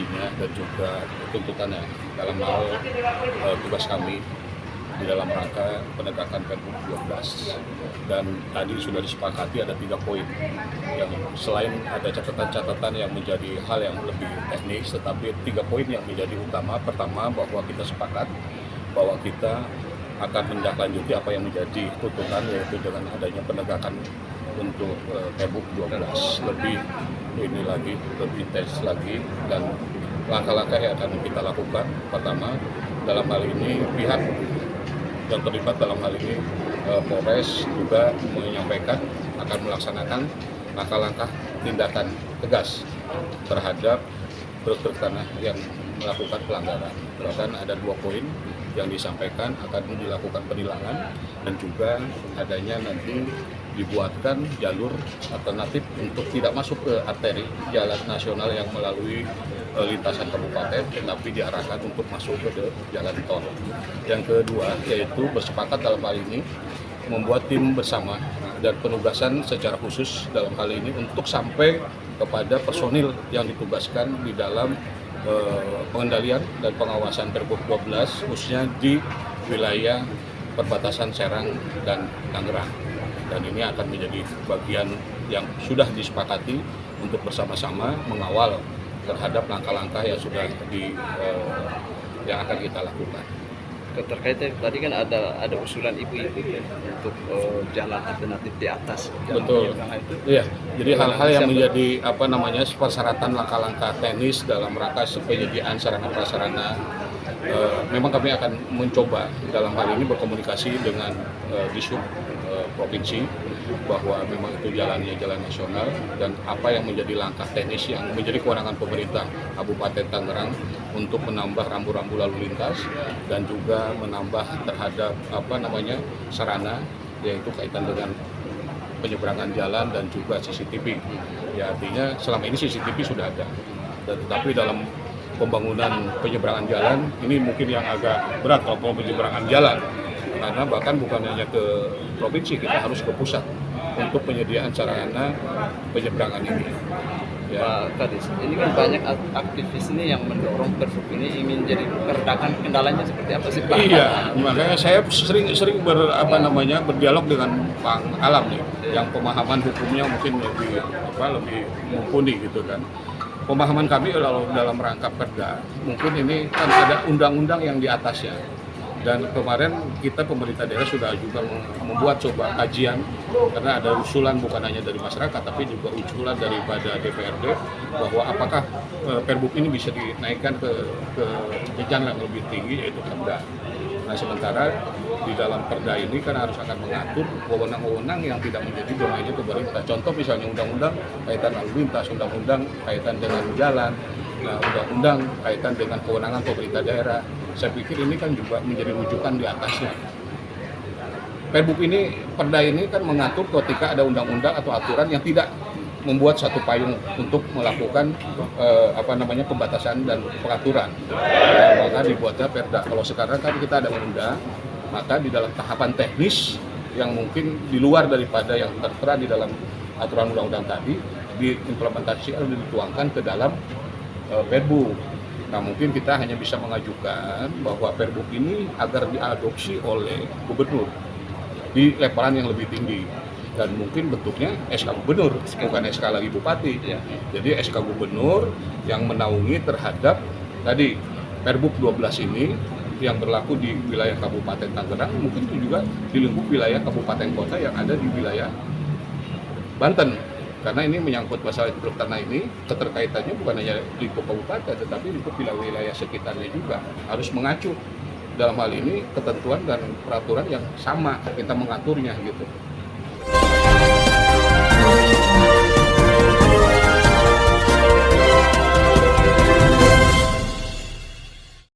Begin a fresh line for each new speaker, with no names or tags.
visinya dan juga tuntutannya dalam hal tugas kami di dalam rangka penegakan Pergub 12. Dan tadi sudah disepakati ada 3 poin yang selain ada catatan-catatan yang menjadi hal yang lebih teknis, tetapi 3 poin yang menjadi utama. Pertama, bahwa kita sepakat bahwa kita akan menindaklanjuti apa yang menjadi tuntutan, yaitu dengan adanya penegakan untuk Pergub 12 lebih ini lagi, lebih intens lagi, dan langkah-langkah yang akan kita lakukan. Pertama, dalam hal ini pihak yang terlibat dalam hal ini Polres juga menyampaikan akan melaksanakan langkah-langkah tindakan tegas terhadap truk-truk tanah yang melakukan pelanggaran. Bahkan ada 2 poin yang disampaikan akan dilakukan penilangan dan juga adanya nanti dibuatkan jalur alternatif untuk tidak masuk ke arteri jalan nasional yang melalui lintasan kabupaten, tetapi diarahkan untuk masuk ke jalan tol. Yang kedua, yaitu bersepakat dalam hal ini membuat tim bersama dan penugasan secara khusus dalam hal ini untuk sampai kepada personil yang ditugaskan di dalam pengendalian dan pengawasan Pergub 12 khususnya di wilayah perbatasan Serang dan Tangerang. Dan ini akan menjadi bagian yang sudah disepakati untuk bersama-sama mengawal terhadap langkah-langkah yang sudah yang akan kita lakukan.
Terkait tadi kan ada usulan ibu-ibu untuk jalan alternatif di atas.
Betul. Iya. Jadi hal-hal yang menjadi persyaratan langkah-langkah teknis dalam rangka penyediaan sarana prasarana. Memang kami akan mencoba dalam hal ini berkomunikasi dengan Dishub provinsi bahwa memang itu jalannya jalan nasional dan apa yang menjadi langkah teknis yang menjadi kewenangan pemerintah Kabupaten Tangerang untuk menambah rambu-rambu lalu lintas dan juga menambah terhadap sarana, yaitu kaitan dengan penyeberangan jalan dan juga CCTV. Ya, artinya selama ini CCTV sudah ada, tetapi dalam pembangunan penyeberangan jalan ini mungkin yang agak berat kalau penyeberangan jalan, karena bahkan bukan hanya ke provinsi, kita harus ke pusat untuk penyediaan sarana penyeberangan ini.
Ya. Pak Kadis, ini kan banyak aktivis ini yang mendorong Pergub ini ingin jadi perdakan, kendalanya seperti apa sih Pak?
Iya, makanya saya sering berdialog dengan Bang Alam nih, yang pemahaman hukumnya mungkin lebih mumpuni gitu kan. Pemahaman kami dalam rangka perda, mungkin ini kan ada undang-undang yang di atasnya. Dan kemarin kita pemerintah daerah sudah juga membuat kajian, karena ada usulan bukan hanya dari masyarakat tapi juga usulan daripada DPRD bahwa apakah Pergub ini bisa dinaikkan ke jenjang yang lebih tinggi, yaitu perda. Nah, sementara di dalam perda ini kan harus akan mengatur wewenang-wewenang yang tidak menjadi domainnya pemerintah. Contoh misalnya undang-undang kaitan lalu lintas, undang-undang kaitan dengan jalan, nah, undang-undang kaitan dengan kewenangan pemerintah daerah. Saya pikir ini kan juga menjadi rujukan di atasnya. Pergub ini, perda ini kan mengatur ketika ada undang-undang atau aturan yang tidak membuat satu payung untuk melakukan pembatasan dan pengaturan. Maka dibuatnya perda. Kalau sekarang kan kita ada undang, maka di dalam tahapan teknis yang mungkin di luar daripada yang tertera di dalam aturan undang-undang tadi, diimplementasi atau dituangkan ke dalam Pergub. Nah, mungkin kita hanya bisa mengajukan bahwa Pergub ini agar diadopsi oleh gubernur di levelan yang lebih tinggi, dan mungkin bentuknya SK gubernur, bukan SK lagi bupati. Jadi SK gubernur yang menaungi terhadap tadi Pergub 12 ini yang berlaku di wilayah Kabupaten Tangerang, mungkin itu juga di lingkup wilayah kabupaten kota yang ada di wilayah Banten. Karena ini menyangkut masalah truk tanah ini, keterkaitannya bukan hanya lingkup kabupaten, tetapi lingkup wilayah sekitarnya juga harus mengacu dalam hal ini ketentuan dan peraturan yang sama kita mengaturnya gitu.